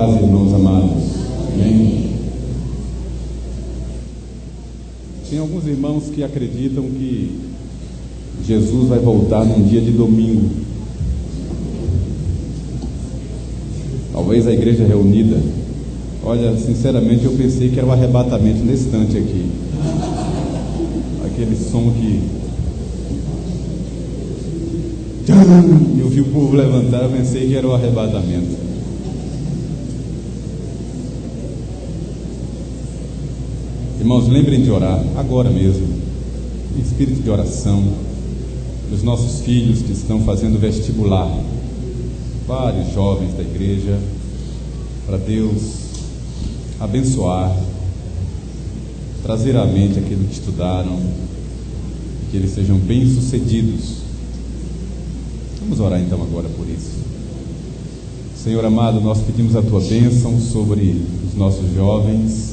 paz, irmãos amados. Amém? Tem alguns irmãos que acreditam que Jesus vai voltar num dia de domingo. Talvez a igreja reunida. Olha, sinceramente eu pensei que era o arrebatamento nesse instante aqui. Aquele som que... eu vi o povo levantar, eu pensei que era o arrebatamento. Irmãos, lembrem de orar, agora mesmo, em espírito de oração, dos nossos filhos que estão fazendo vestibular, vários jovens da igreja, para Deus abençoar, trazer à mente aquilo que estudaram, que eles sejam bem-sucedidos. Vamos orar então agora por isso. Senhor amado, nós pedimos a Tua bênção sobre os nossos jovens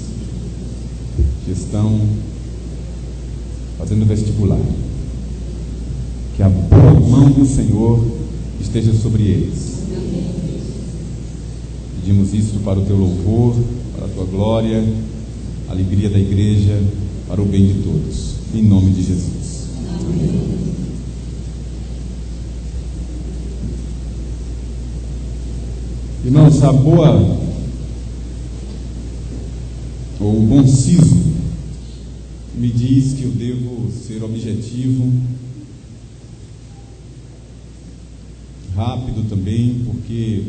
que estão fazendo vestibular. Que a boa mão do Senhor esteja sobre eles. Pedimos isso para o Teu louvor, para a Tua glória, a alegria da igreja, para o bem de todos. Em nome de Jesus. Amém. Irmãos, a boa ou o bom siso me diz que eu devo ser objetivo, rápido também, porque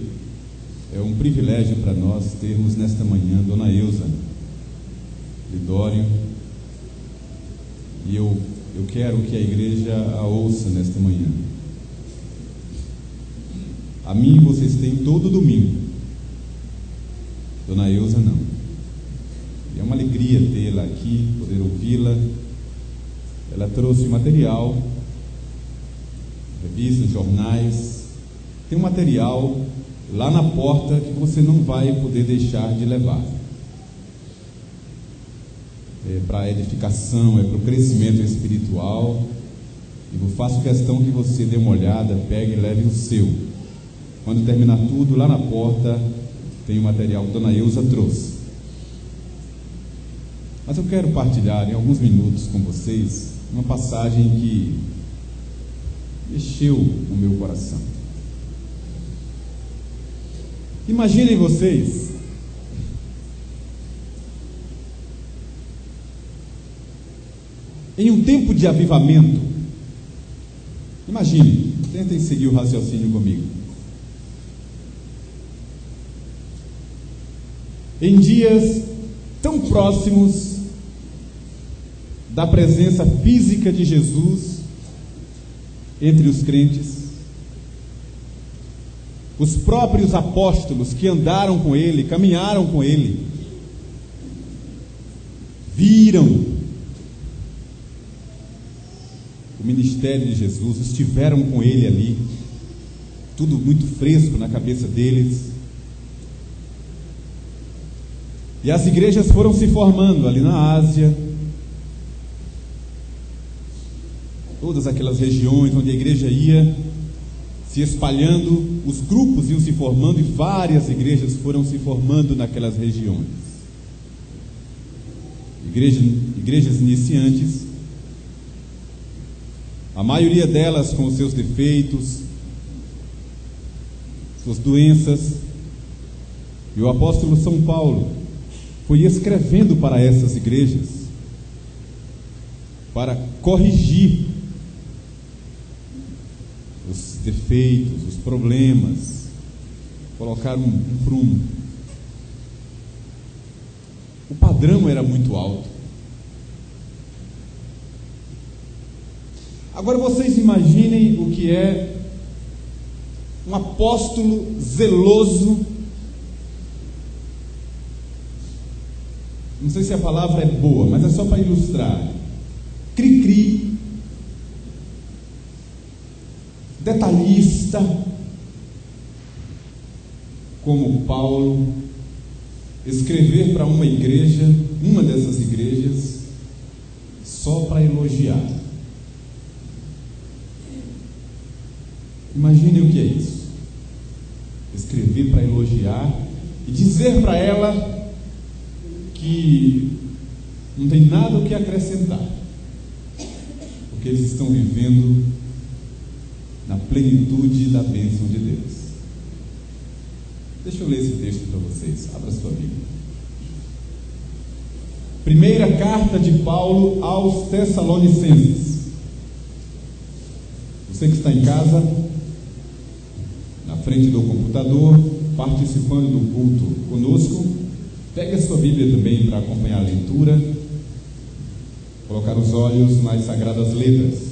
é um privilégio para nós termos nesta manhã Dona Eusa Lidório, e eu quero que a igreja a ouça nesta manhã. A mim vocês têm todo domingo, Dona Eusa não. E é uma alegria tê-la aqui, poder ouvi-la. Ela trouxe material, revistas, jornais. Tem um material lá na porta que você não vai poder deixar de levar. É para a edificação, é para o crescimento espiritual. E eu faço questão que você dê uma olhada, pegue e leve o seu. Quando terminar tudo, lá na porta tem o material que Dona Eusa trouxe. Mas eu quero partilhar em alguns minutos com vocês uma passagem que mexeu o meu coração. Imaginem vocês em um tempo de avivamento. Imaginem, tentem seguir o raciocínio comigo. Em dias tão próximos da presença física de Jesus entre os crentes, os próprios apóstolos que andaram com ele, caminharam com ele, viram o ministério de Jesus, estiveram com ele ali, tudo muito fresco na cabeça deles. E as igrejas foram se formando ali na Ásia, todas aquelas regiões onde a igreja ia se espalhando, os grupos iam se formando e várias igrejas foram se formando naquelas regiões. Igrejas iniciantes, a maioria delas com os seus defeitos, suas doenças, e o apóstolo São Paulo foi escrevendo para essas igrejas para corrigir os defeitos, os problemas, colocar um prumo. O padrão era muito alto. Agora vocês imaginem o que é um apóstolo zeloso. Não sei se a palavra é boa, mas é só para ilustrar. Cri-cri, detalhista, como Paulo, escrever para uma igreja, uma dessas igrejas, só para elogiar. Imagine o que é isso. Escrever para elogiar e dizer para ela que não tem nada o que acrescentar, porque eles estão vivendo na plenitude da bênção de Deus. Deixa eu ler esse texto para vocês. Abra sua Bíblia. Primeira carta de Paulo aos Tessalonicenses. Você que está em casa, na frente do computador, participando do culto conosco, pegue a sua Bíblia também para acompanhar a leitura, colocar os olhos nas sagradas letras.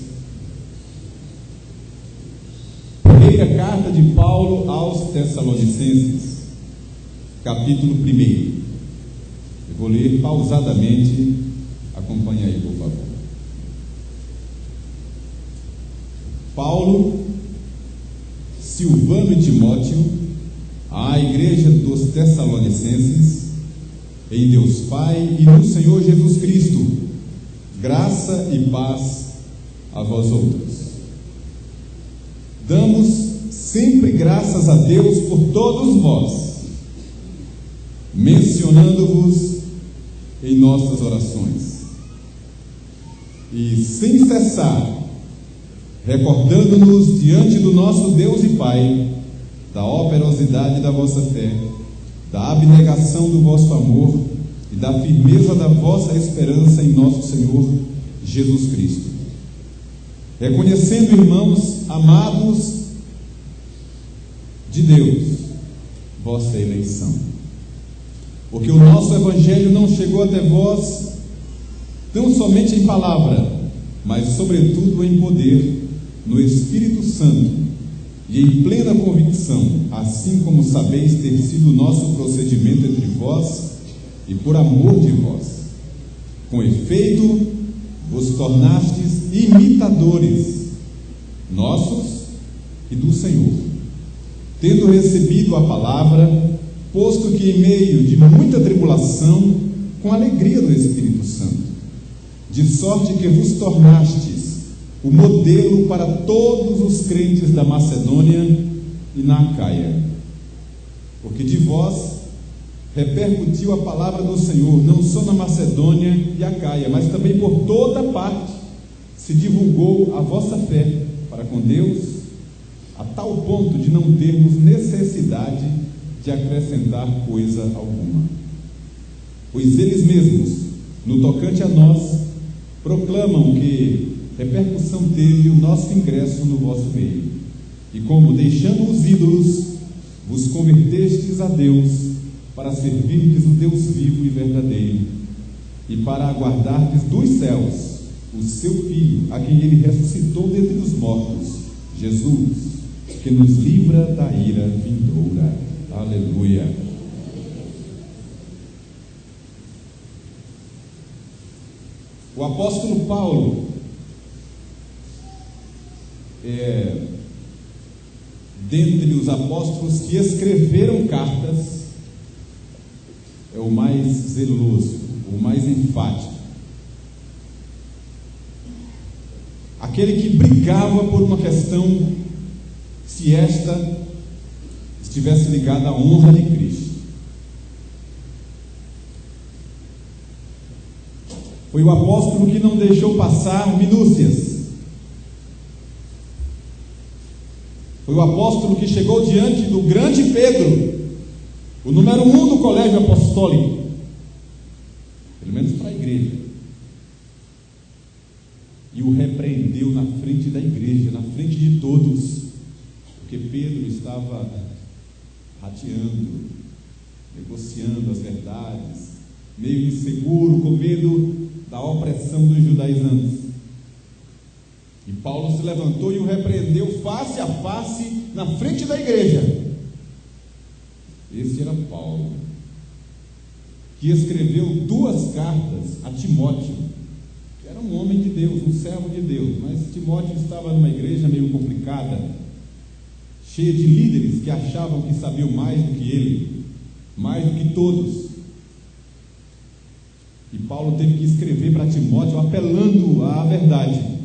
Primeira carta de Paulo aos Tessalonicenses, capítulo 1. Eu vou ler pausadamente, acompanhe aí, por favor. Paulo, Silvano e Timóteo, à igreja dos Tessalonicenses, em Deus Pai e no Senhor Jesus Cristo, graça e paz a vós outros. Damos sempre graças a Deus por todos vós, mencionando-vos em nossas orações, e sem cessar, recordando-nos diante do nosso Deus e Pai, da operosidade da vossa fé, da abnegação do vosso amor e da firmeza da vossa esperança em nosso Senhor Jesus Cristo. Reconhecendo, irmãos amados de Deus, vossa eleição. Porque o nosso Evangelho não chegou até vós tão somente em palavra, mas sobretudo em poder, no Espírito Santo e em plena convicção, assim como sabeis ter sido o nosso procedimento entre vós e por amor de vós. Com efeito, vos tornastes imitadores nossos e do Senhor, tendo recebido a palavra, posto que em meio de muita tribulação, com alegria do Espírito Santo, de sorte que vos tornastes o modelo para todos os crentes da Macedônia e na Acaia, porque de vós repercutiu a palavra do Senhor, não só na Macedônia e Acaia, mas também por toda parte se divulgou a vossa fé para com Deus, a tal ponto de não termos necessidade de acrescentar coisa alguma. Pois eles mesmos, no tocante a nós, proclamam que repercussão teve o nosso ingresso no vosso meio, e como, deixando os ídolos, vos convertestes a Deus, para servirdes o Deus vivo e verdadeiro, e para aguardardes dos céus o seu Filho, a quem ele ressuscitou dentre os mortos, Jesus, que nos livra da ira vindoura. Aleluia. O apóstolo Paulo dentre os apóstolos que escreveram cartas, é o mais zeloso, o mais enfático, aquele que brigava por uma questão, se esta estivesse ligada à honra de Cristo. Foi o apóstolo que não deixou passar minúcias. Foi o apóstolo que chegou diante do grande Pedro, o número 1 do colégio apostólico, pelo menos para a igreja, e o repreendeu na frente da igreja, na frente de todos, porque Pedro estava rateando, negociando as verdades, meio inseguro, com medo da opressão dos judaizantes. E Paulo se levantou e o repreendeu face a face na frente da igreja. Esse era Paulo, que escreveu 2 cartas a Timóteo, que era um homem de Deus, um servo de Deus, mas Timóteo estava numa igreja meio complicada, cheia de líderes que achavam que sabiam mais do que ele, mais do que todos. E Paulo teve que escrever para Timóteo apelando à verdade,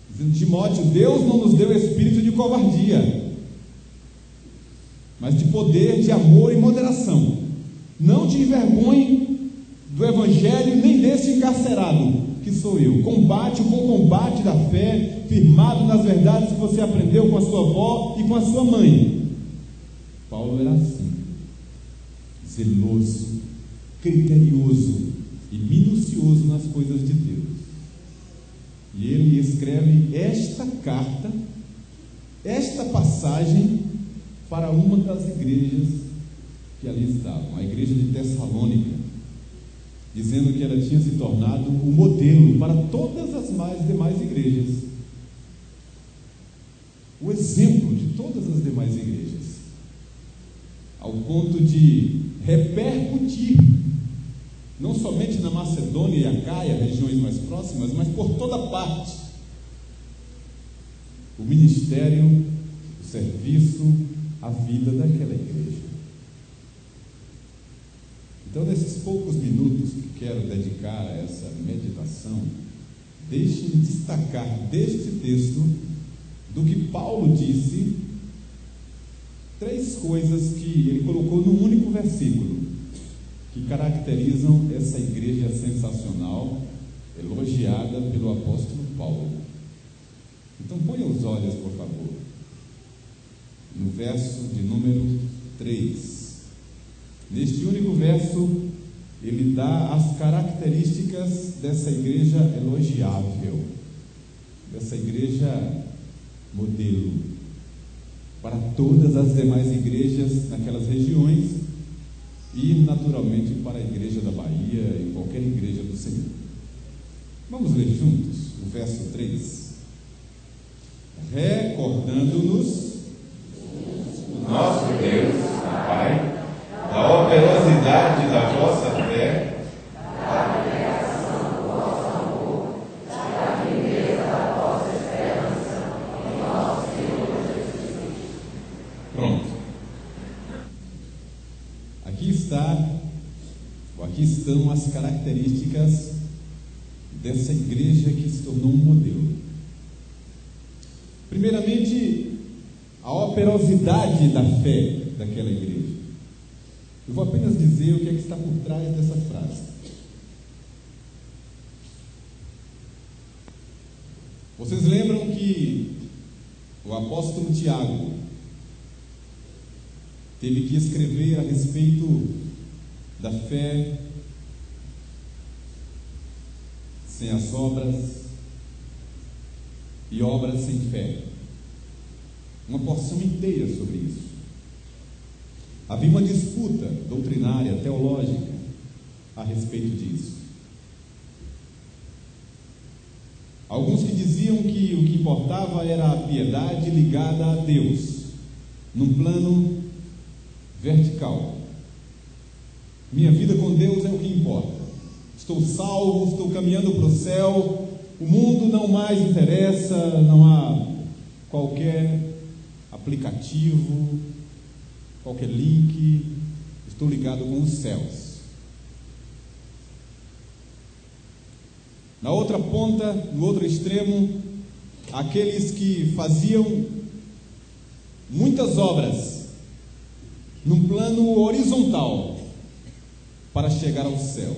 dizendo: Timóteo, Deus não nos deu espírito de covardia, mas de poder, de amor e moderação. Não te envergonhe do Evangelho, nem desse encarcerado, que sou eu. Combate o bom combate da fé, firmado nas verdades que você aprendeu com a sua avó e com a sua mãe. Paulo era assim, zeloso, criterioso e minucioso nas coisas de Deus. E ele escreve esta carta, esta passagem, para uma das igrejas que ali estavam, a igreja de Tessalônica, dizendo que ela tinha se tornado um modelo para todas as demais igrejas, o exemplo de todas as demais igrejas, ao ponto de repercutir não somente na Macedônia e Acaia, regiões mais próximas, mas por toda parte, o ministério, o serviço, a vida daquela igreja. Então, nesses poucos minutos que quero dedicar a essa meditação, deixe-me destacar deste texto, do que Paulo disse, 3 coisas que ele colocou num único versículo, que caracterizam essa igreja sensacional, elogiada pelo apóstolo Paulo. Então ponha os olhos, por favor, no verso de número 3. Neste único verso, ele dá as características dessa igreja elogiável, dessa igreja modelo, para todas as demais igrejas naquelas regiões e, naturalmente, para a igreja da Bahia e qualquer igreja do Senhor. Vamos ler juntos o verso 3. Recordando-nos o nosso Deus, Pai, da operosidade da vossa fé, da abnegação do vosso amor, da grandeza da vossa esperança em nosso Senhor Jesus Cristo. Pronto. Aqui estão as características dessa igreja que se tornou um modelo. Primeiramente, a operosidade da fé daquela igreja. Eu vou apenas dizer o que é que está por trás dessa frase. Vocês lembram que o apóstolo Tiago teve que escrever a respeito da fé sem as obras e obras sem fé. Uma porção inteira sobre isso. Havia uma disputa doutrinária, teológica, a respeito disso. Alguns que diziam que o que importava era a piedade ligada a Deus, num plano vertical. Minha vida com Deus é o que importa. Estou salvo, estou caminhando para o céu, o mundo não mais interessa, não há qualquer aplicativo, qualquer link, estou ligado com os céus. Na outra ponta, no outro extremo, aqueles que faziam muitas obras num plano horizontal para chegar ao céu.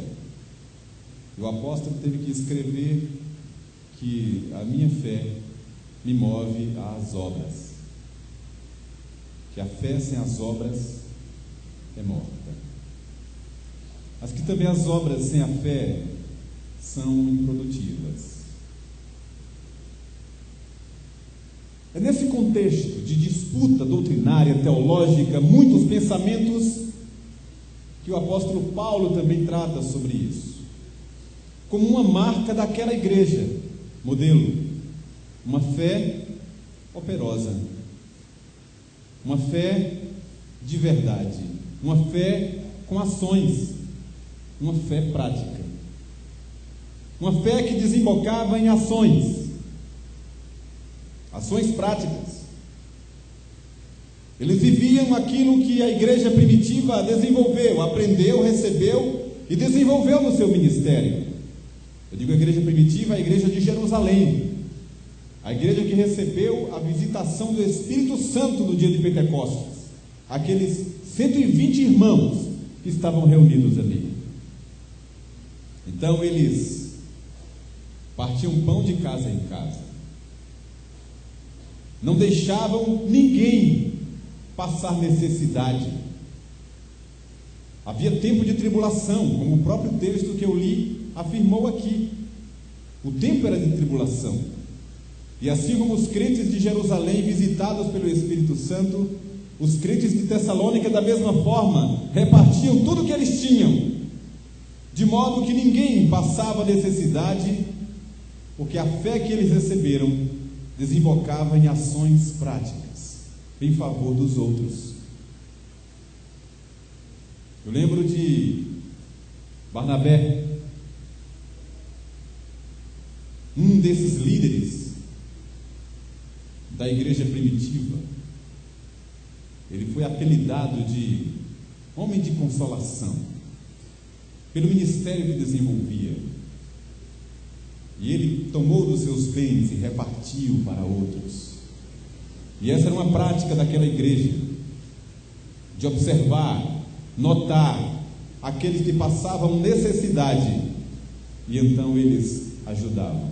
E o apóstolo teve que escrever que a minha fé me move às obras, que a fé sem as obras é morta, mas que também as obras sem a fé são improdutivas. É nesse contexto de disputa doutrinária, teológica, muitos pensamentos, que o apóstolo Paulo também trata sobre isso, como uma marca daquela igreja, modelo, uma fé operosa, uma fé de verdade, uma fé com ações, uma fé prática, uma fé que desembocava em ações práticas. Eles viviam aquilo que a igreja primitiva desenvolveu, aprendeu, recebeu e desenvolveu no seu ministério. Eu digo a igreja primitiva, a igreja de Jerusalém, a igreja que recebeu a visitação do Espírito Santo no dia de Pentecostes, aqueles 120 irmãos que estavam reunidos ali. Então eles partiam pão de casa em casa. Não deixavam ninguém passar necessidade. Havia tempo de tribulação, como o próprio texto que eu li afirmou aqui. O tempo era de tribulação. E assim como os crentes de Jerusalém, visitados pelo Espírito Santo, os crentes de Tessalônica, da mesma forma, repartiam tudo o que eles tinham, de modo que ninguém passava necessidade, porque a fé que eles receberam desembocava em ações práticas, em favor dos outros. Eu lembro de Barnabé, um desses líderes da igreja primitiva. Ele foi apelidado de homem de consolação, pelo ministério que desenvolvia. E ele tomou dos seus bens e repartiu para outros. E essa era uma prática daquela igreja, de observar, notar aqueles que passavam necessidade, e então eles ajudavam.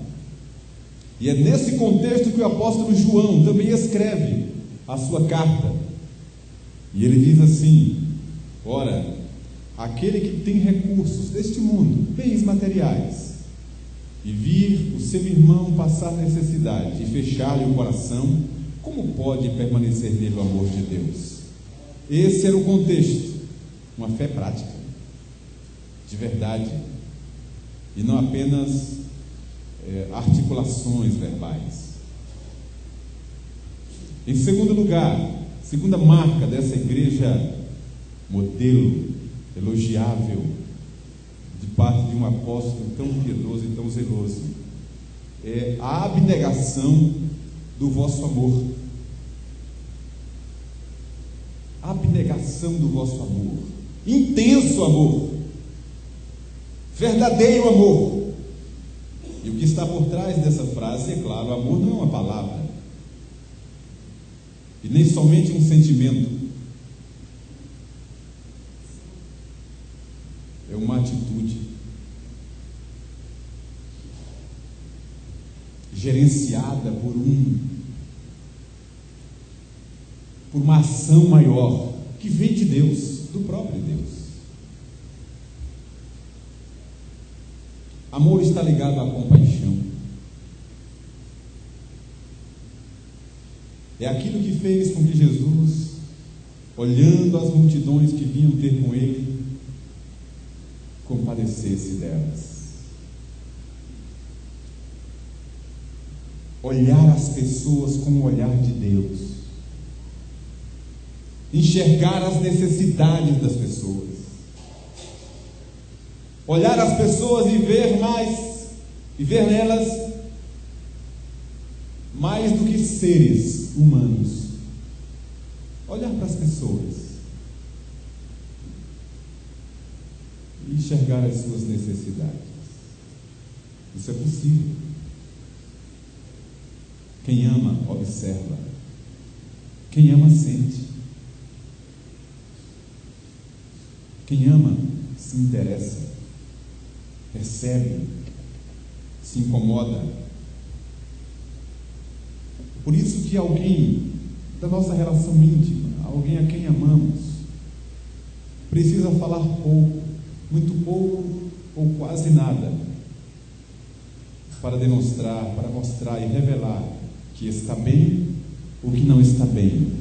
E é nesse contexto que o apóstolo João também escreve a sua carta. E ele diz assim: ora, aquele que tem recursos deste mundo, bens materiais, e vir o seu irmão passar necessidade e fechar-lhe o coração, como pode permanecer nele o amor de Deus? Esse era o contexto, uma fé prática, de verdade, e não apenas articulações verbais. Em segundo lugar, segunda marca dessa igreja modelo, elogiável, de parte de um apóstolo tão piedoso e tão zeloso, é a abnegação do vosso amor. Abnegação do vosso amor, intenso amor, verdadeiro amor. E o que está por trás dessa frase, é claro, amor não é uma palavra, e nem somente um sentimento, é uma atitude gerenciada por uma ação maior, que vem de Deus, do próprio Deus. Amor está ligado à compaixão. É aquilo que fez com que Jesus, olhando as multidões que vinham ter com ele, compadecesse delas. Olhar as pessoas com o olhar de Deus, enxergar as necessidades das pessoas, olhar as pessoas e ver nelas mais do que seres humanos. Olhar para as pessoas e enxergar as suas necessidades. Isso é possível. Quem ama, observa. Quem ama, sente. Quem ama, se interessa, percebe, se incomoda. Por isso que alguém da nossa relação íntima, alguém a quem amamos, precisa falar pouco, muito pouco ou quase nada, para demonstrar, para mostrar e revelar que está bem ou que não está bem.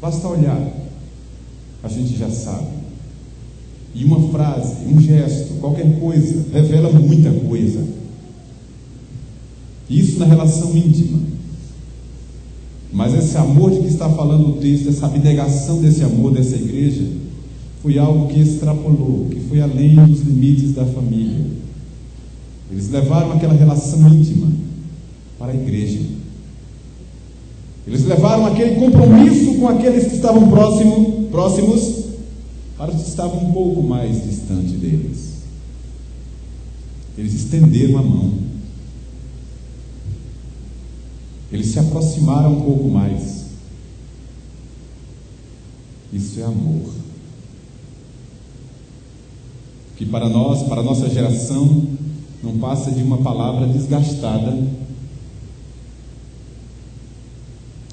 Basta olhar, a gente já sabe. E uma frase, um gesto, qualquer coisa, revela muita coisa. Isso na relação íntima. Mas esse amor de que está falando o texto, essa abnegação desse amor dessa igreja, foi algo que extrapolou, que foi além dos limites da família. Eles levaram aquela relação íntima para a igreja. Eles levaram aquele compromisso com aqueles que estavam próximos para os que estavam um pouco mais distante deles. Eles estenderam a mão. Eles se aproximaram um pouco mais. Isso é amor. Que para nós, para a nossa geração, não passa de uma palavra desgastada,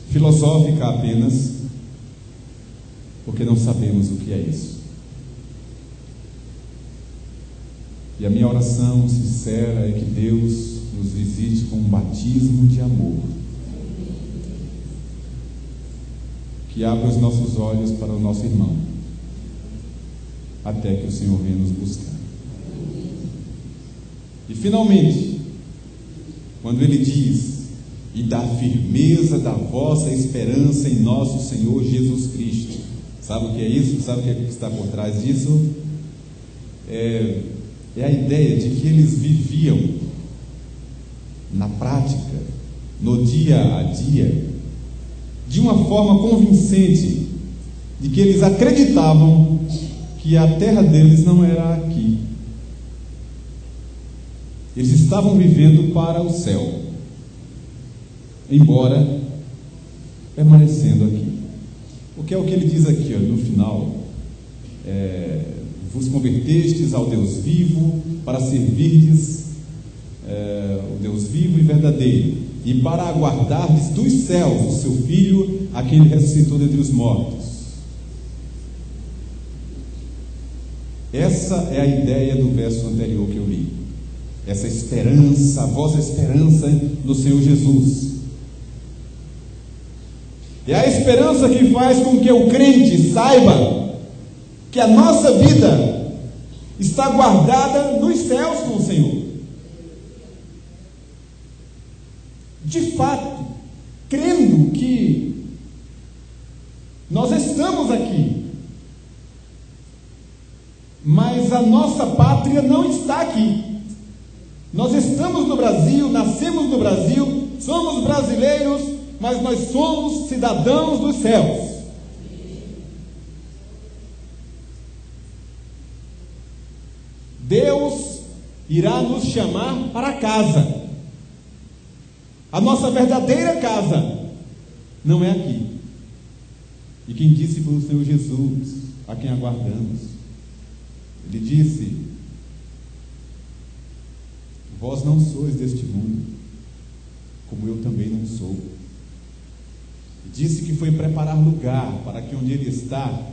filosófica apenas, porque não sabemos o que é isso. E a minha oração sincera é que Deus nos visite com um batismo de amor, que abra os nossos olhos para o nosso irmão, até que o Senhor venha nos buscar. E finalmente, quando Ele diz: e da firmeza da vossa esperança em nosso Senhor Jesus Cristo. Sabe o que é isso? Sabe o que está por trás disso? É a ideia de que eles viviam na prática, no dia a dia, de uma forma convincente, de que eles acreditavam que a terra deles não era aqui. Eles estavam vivendo para o céu, embora permanecendo aqui. Porque é o que ele diz aqui, no final: vos convertestes ao Deus vivo, para servirdes o Deus vivo e verdadeiro, e para aguardardes dos céus o seu Filho, a quem ele ressuscitou dentre os mortos. Essa é a ideia do verso anterior que eu li. Essa esperança, a vossa esperança no Senhor Jesus. É a esperança que faz com que o crente saiba que a nossa vida está guardada nos céus com o Senhor. De fato, crendo que nós estamos aqui, mas a nossa pátria não está aqui. Nós estamos no Brasil, nascemos no Brasil, somos brasileiros, mas nós somos cidadãos dos céus. Deus irá nos chamar para casa. A nossa verdadeira casa não é aqui. E quem disse foi o Senhor Jesus, a quem aguardamos. Ele disse: vós não sois deste mundo, como eu também não sou. E disse que foi preparar lugar para que onde Ele está,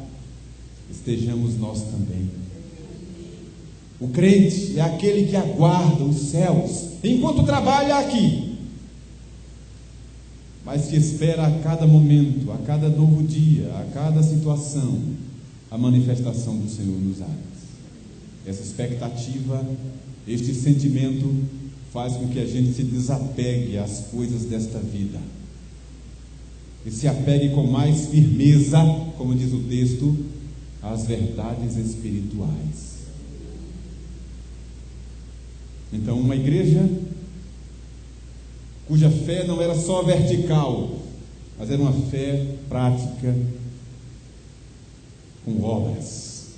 estejamos nós também. O crente é aquele que aguarda os céus enquanto trabalha aqui, mas que espera a cada momento, a cada novo dia, a cada situação, a manifestação do Senhor nos ares. Essa expectativa, este sentimento faz com que a gente se desapegue às coisas desta vida e se apegue com mais firmeza, como diz o texto, às verdades espirituais. Então, uma igreja cuja fé não era só vertical, mas era uma fé prática, com obras.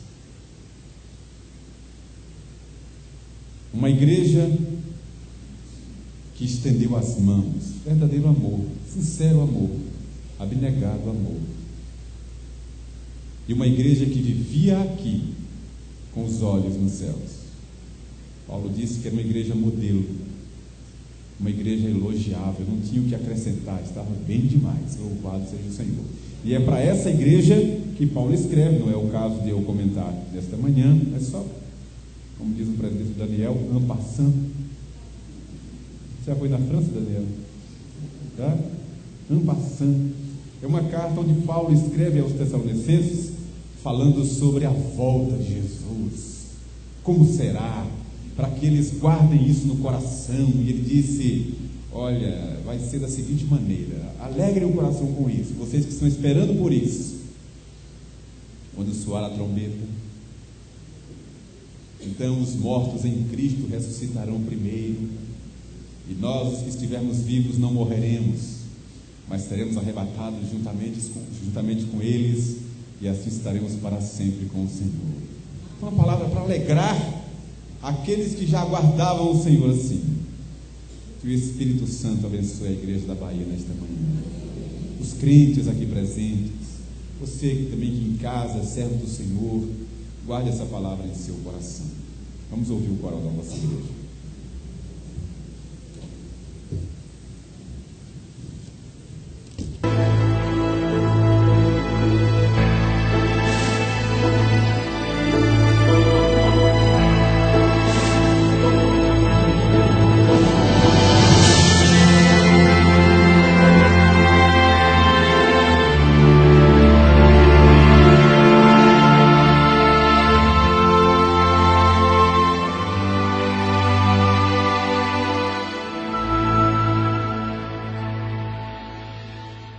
Uma igreja que estendeu as mãos, verdadeiro amor, sincero amor, abnegado amor. E uma igreja que vivia aqui, com os olhos nos céus. Paulo disse que era uma igreja modelo, uma igreja elogiável, não tinha o que acrescentar, estava bem demais, louvado seja o Senhor. E é para essa igreja que Paulo escreve, não é o caso de eu comentar nesta manhã, é só, como diz o presbítero Daniel, en passant. Você já foi na França, Daniel? Tá? En passant. É uma carta onde Paulo escreve aos Tessalonicenses, falando sobre a volta de Jesus. Como será? Para que eles guardem isso no coração. E ele disse: olha, vai ser da seguinte maneira: alegrem o coração com isso, vocês que estão esperando por isso. Quando soar a trombeta, então os mortos em Cristo ressuscitarão primeiro, e nós, os que estivermos vivos, não morreremos, mas seremos arrebatados juntamente com eles, e assim estaremos para sempre com o Senhor. Uma palavra para alegrar aqueles que já aguardavam o Senhor assim. Que o Espírito Santo abençoe a igreja da Bahia nesta manhã, os crentes aqui presentes, Você também que em casa é servo do Senhor, guarde essa palavra em seu coração. Vamos ouvir o coral da nossa igreja.